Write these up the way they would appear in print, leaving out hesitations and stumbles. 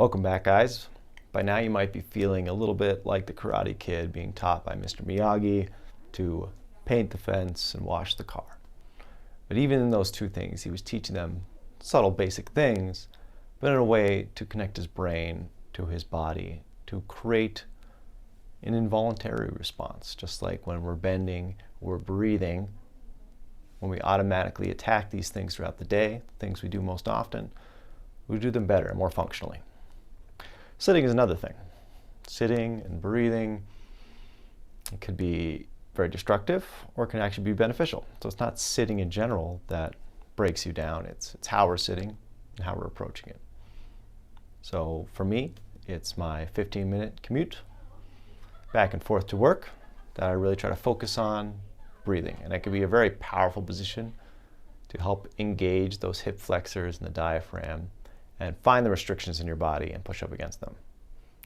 Welcome back, guys. By now you might be feeling a little bit like the Karate Kid being taught by Mr. Miyagi to paint the fence and wash the car. But even in those two things, he was teaching them subtle basic things, but in a way to connect his brain to his body, to create an involuntary response. Just like when we're bending, we're breathing, when we automatically attack these things throughout the day, things we do most often, we do them better and more functionally. Sitting is another thing. Sitting and breathing, it could be very destructive or it can actually be beneficial. So it's not sitting in general that breaks you down. It's how we're sitting and how we're approaching it. So for me, it's my 15-minute commute back and forth to work that I really try to focus on breathing. And that can be a very powerful position to help engage those hip flexors and the diaphragm and find the restrictions in your body and push up against them.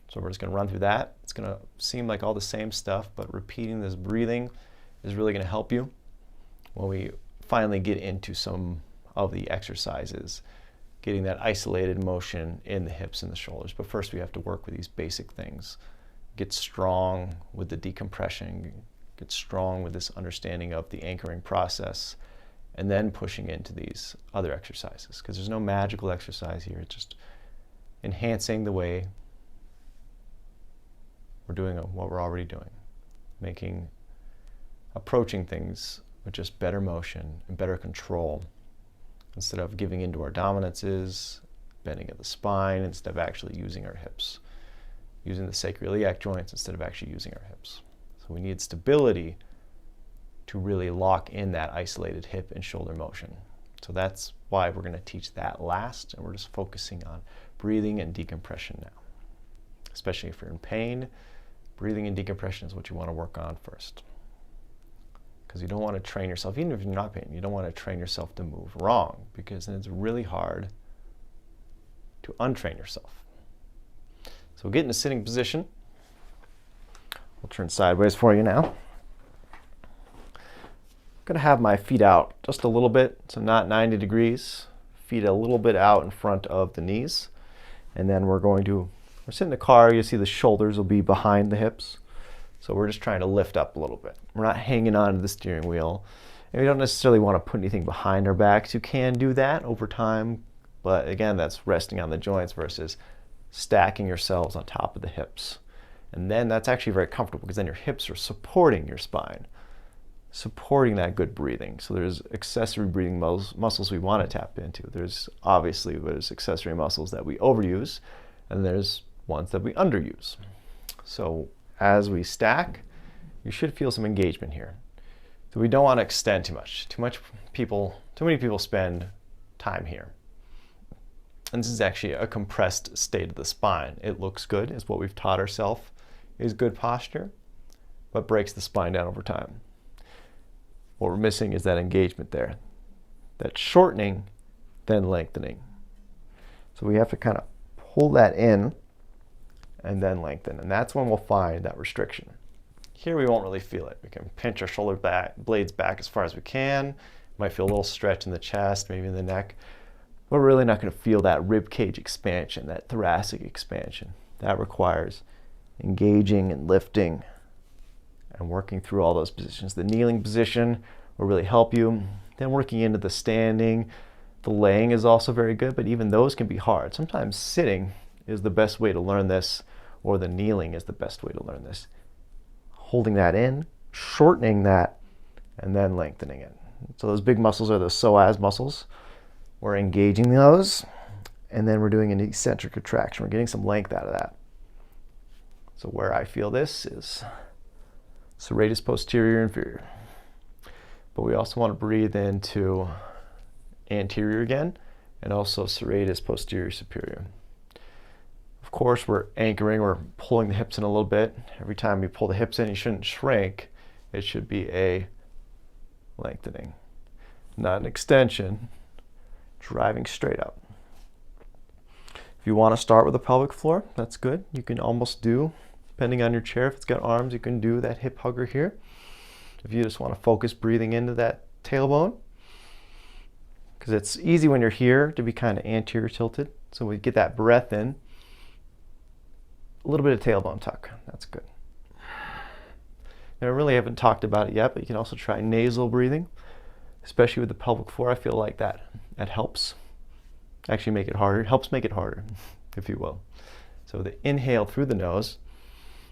So we're just going to run through that. It's going to seem like all the same stuff, but repeating this breathing is really going to help you when we finally get into some of the exercises, getting that isolated motion in the hips and the shoulders. But first we have to work with these basic things. Get strong with the decompression, get strong with this understanding of the anchoring process, and then pushing into these other exercises, because there's no magical exercise here. It's just enhancing the way we're doing what we're already doing, approaching things with just better motion and better control, instead of giving into our dominances, bending at the spine, instead of actually using our hips, using the sacroiliac joints instead of actually using our hips. So we need stability to really lock in that isolated hip and shoulder motion. So that's why we're going to teach that last, and we're just focusing on breathing and decompression now. Especially if you're in pain, breathing and decompression is what you want to work on first. Because you don't want to train yourself, even if you're not in pain, you don't want to train yourself to move wrong, because then it's really hard to untrain yourself. So get in a sitting position. We'll turn sideways for you now. I'm going to have my feet out just a little bit, so not 90 degrees. Feet a little bit out in front of the knees. And then we're sitting in the car, you see the shoulders will be behind the hips. So we're just trying to lift up a little bit. We're not hanging on to the steering wheel. And we don't necessarily want to put anything behind our backs. You can do that over time, but again, that's resting on the joints versus stacking yourselves on top of the hips. And then that's actually very comfortable, because then your hips are supporting your spine, supporting that good breathing. So there's accessory breathing muscles we want to tap into. There's accessory muscles that we overuse, and there's ones that we underuse. So as we stack, you should feel some engagement here. So we don't want to extend too much. Too many people spend time here. And this is actually a compressed state of the spine. It looks good, is what we've taught ourselves is good posture, but breaks the spine down over time. What we're missing is that engagement there, that shortening, then lengthening. So we have to kind of pull that in and then lengthen, and that's when we'll find that restriction. Here we won't really feel it. We can pinch our shoulder blades back as far as we can. Might feel a little stretch in the chest, maybe in the neck, but we're really not going to feel that rib cage expansion, that thoracic expansion. That requires engaging and lifting and working through all those positions. The kneeling position will really help you. Then working into the standing. The laying is also very good, but even those can be hard. Sometimes sitting is the best way to learn this, or the kneeling is the best way to learn this. Holding that in, shortening that, and then lengthening it. So those big muscles are the psoas muscles. We're engaging those, and then we're doing an eccentric contraction. We're getting some length out of that. So where I feel this is serratus posterior inferior. But we also want to breathe into anterior again, and also serratus posterior superior. Of course, we're anchoring, we're pulling the hips in a little bit. Every time you pull the hips in, you shouldn't shrink. It should be a lengthening, not an extension, driving straight up. If you want to start with the pelvic floor, that's good. You can almost do, depending on your chair, if it's got arms, you can do that hip hugger here. If you just want to focus breathing into that tailbone, because it's easy when you're here to be kind of anterior tilted. So we get that breath in, a little bit of tailbone tuck. That's good. Now, I really haven't talked about it yet, but you can also try nasal breathing, especially with the pelvic floor. I feel like that helps actually make it harder. It helps make it harder, if you will. So the inhale through the nose,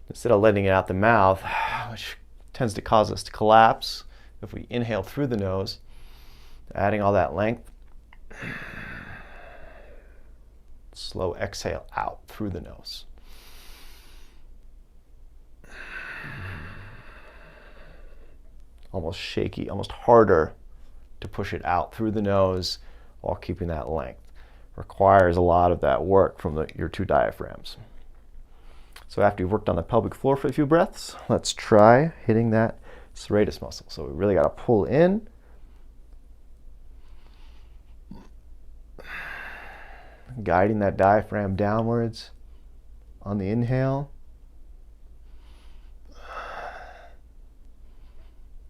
instead of letting it out the mouth, which tends to cause us to collapse, if we inhale through the nose, adding all that length, slow exhale out through the nose. Almost shaky, almost harder to push it out through the nose while keeping that length. Requires a lot of that work from your two diaphragms. So after you've worked on the pelvic floor for a few breaths, let's try hitting that serratus muscle. So we really got to pull in. Guiding that diaphragm downwards on the inhale.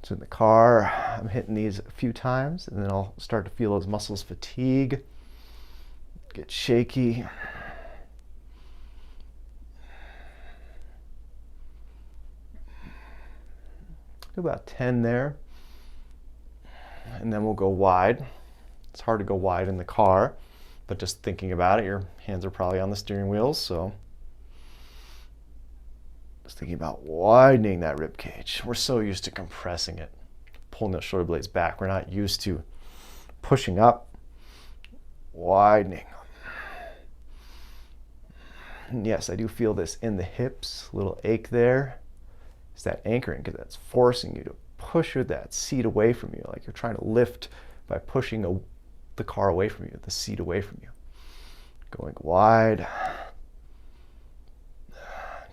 So in the car, I'm hitting these a few times, and then I'll start to feel those muscles fatigue, get shaky. Do about 10 there, and then we'll go wide. It's hard to go wide in the car, but just thinking about it, your hands are probably on the steering wheels, so just thinking about widening that rib cage. We're so used to compressing it, pulling those shoulder blades back. We're not used to pushing up, widening. And yes, I do feel this in the hips, a little ache there. It's that anchoring, because that's forcing you to push that seat away from you, like you're trying to lift by pushing the car away from you, the seat away from you. Going wide.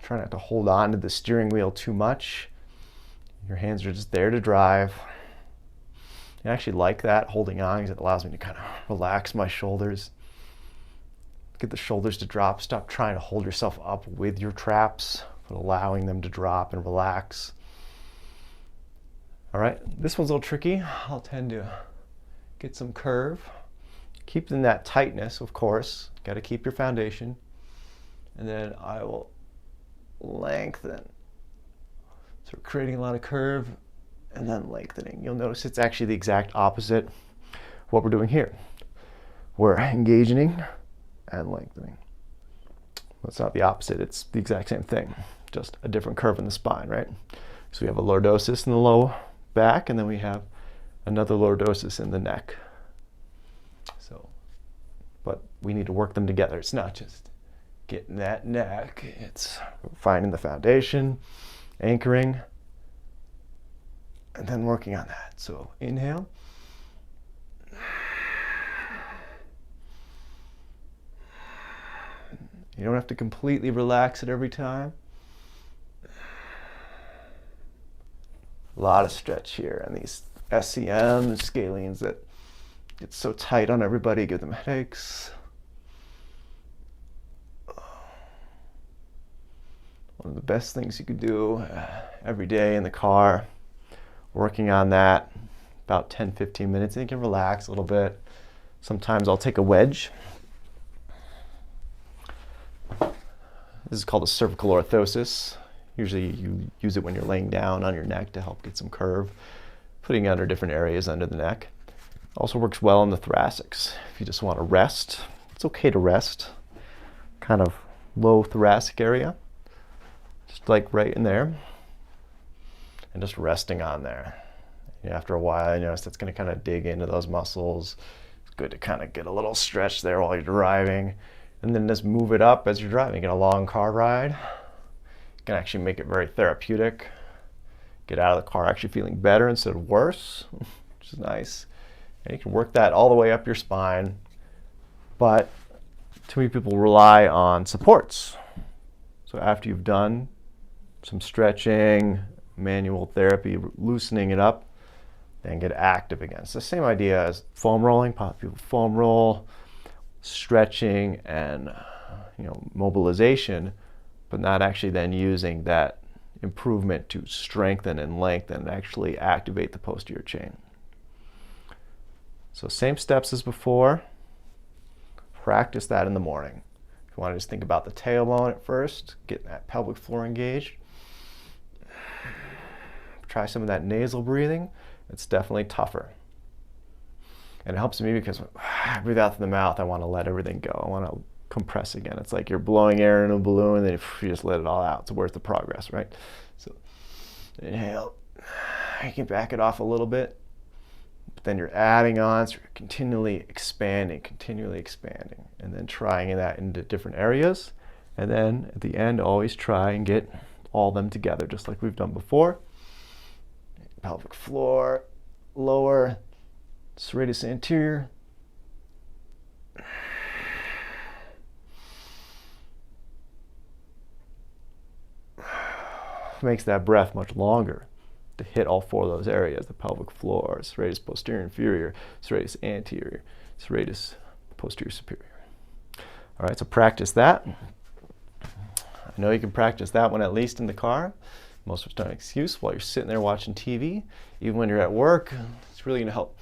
Try not to hold on to the steering wheel too much. Your hands are just there to drive. I actually like that, holding on, because it allows me to kind of relax my shoulders. Get the shoulders to drop. Stop trying to hold yourself up with your traps, but allowing them to drop and relax. All right, this one's a little tricky. I'll tend to get some curve. Keeping that tightness, of course. Got to keep your foundation. And then I will lengthen. So we're creating a lot of curve and then lengthening. You'll notice it's actually the exact opposite of what we're doing here. We're engaging and lengthening. Well, it's not the opposite, it's the exact same thing, just a different curve in the spine, right? So we have a lordosis in the low back, and then we have another lordosis in the neck. So, but we need to work them together. It's not just getting that neck, it's finding the foundation, anchoring, and then working on that. So inhale. You don't have to completely relax it every time. A lot of stretch here, and these SCM and scalenes that get so tight on everybody, give them headaches. One of the best things you could do every day in the car, working on that, about 10-15 minutes, and you can relax a little bit. Sometimes I'll take a wedge. This is called a cervical orthosis. Usually you use it when you're laying down on your neck to help get some curve, putting it under different areas under the neck. Also works well in the thoracics. If you just want to rest, it's okay to rest. Kind of low thoracic area, just like right in there, and just resting on there. And after a while, you notice that's going to kind of dig into those muscles. It's good to kind of get a little stretch there while you're driving, and then just move it up as you're driving. Get a long car ride. You can actually make it very therapeutic. Get out of the car actually feeling better instead of worse, which is nice. And you can work that all the way up your spine, but too many people rely on supports. So after you've done some stretching, manual therapy, loosening it up, then get active again. It's the same idea as foam rolling. People foam roll, stretching, and mobilization, but not actually then using that improvement to strengthen and lengthen and actually activate the posterior chain. So same steps as before. Practice that in the morning. If you you want to just think about the tailbone at first, getting that pelvic floor engaged. Try some of that nasal breathing. It's definitely tougher. And it helps me because when I breathe out through the mouth, I want to let everything go. I want to compress again. It's like you're blowing air in a balloon and then you just let it all out. So where's the progress, right? So inhale. You can back it off a little bit. But then you're adding on, so you're continually expanding, and then trying that into different areas. And then at the end, always try and get all of them together, just like we've done before. Pelvic floor, lower, serratus anterior. Makes that breath much longer to hit all four of those areas: the pelvic floor, serratus posterior inferior, serratus anterior, serratus posterior superior. All right, so practice that. I know you can practice that one at least in the car. Most of it's not an excuse while you're sitting there watching TV. Even when you're at work, it's really going to help.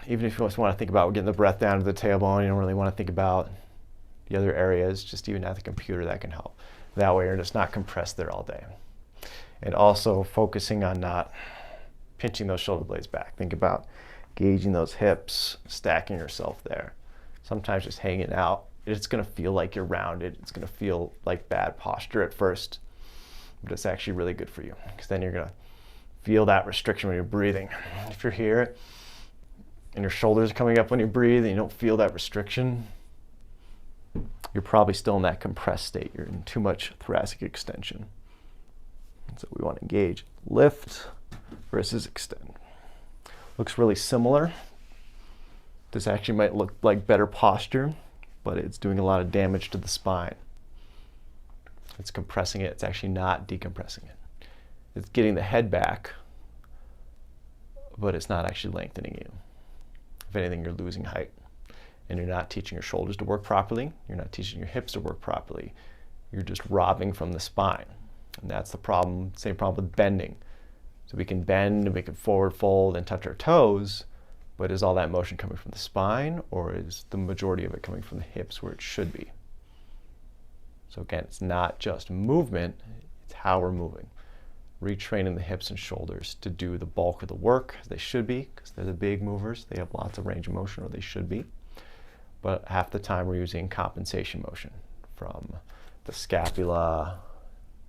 Even if you just want to think about getting the breath down to the tailbone, you don't really want to think about the other areas, just even at the computer, that can help. That way you're just not compressed there all day. And also focusing on not pinching those shoulder blades back. Think about gauging those hips, stacking yourself there. Sometimes just hanging out, it's going to feel like you're rounded. It's going to feel like bad posture at first, but it's actually really good for you, because then you're going to feel that restriction when you're breathing. If you're here and your shoulders are coming up when you breathe and you don't feel that restriction, you're probably still in that compressed state. You're in too much thoracic extension. So we want to engage lift versus extend. Looks really similar. This actually might look like better posture, but it's doing a lot of damage to the spine. It's compressing it. It's actually not decompressing it. It's getting the head back, but it's not actually lengthening you. If anything, you're losing height. And you're not teaching your shoulders to work properly. You're not teaching your hips to work properly. You're just robbing from the spine. And that's the problem, same problem with bending. So we can bend and we can forward fold and touch our toes, but is all that motion coming from the spine, or is the majority of it coming from the hips where it should be? So again, it's not just movement, it's how we're moving. Retraining the hips and shoulders to do the bulk of the work, as they should be, because they're the big movers. They have lots of range of motion, or they should be. But half the time we're using compensation motion from the scapula,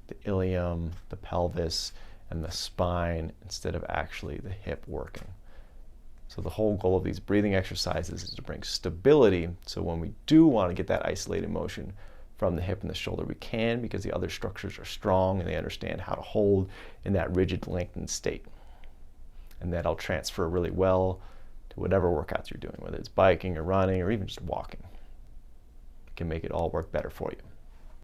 the ilium, the pelvis, and the spine, instead of actually the hip working. So the whole goal of these breathing exercises is to bring stability, so when we do want to get that isolated motion from the hip and the shoulder, we can, because the other structures are strong and they understand how to hold in that rigid, lengthened state. And that'll transfer really well to whatever workouts you're doing, whether it's biking or running or even just walking. It can make it all work better for you.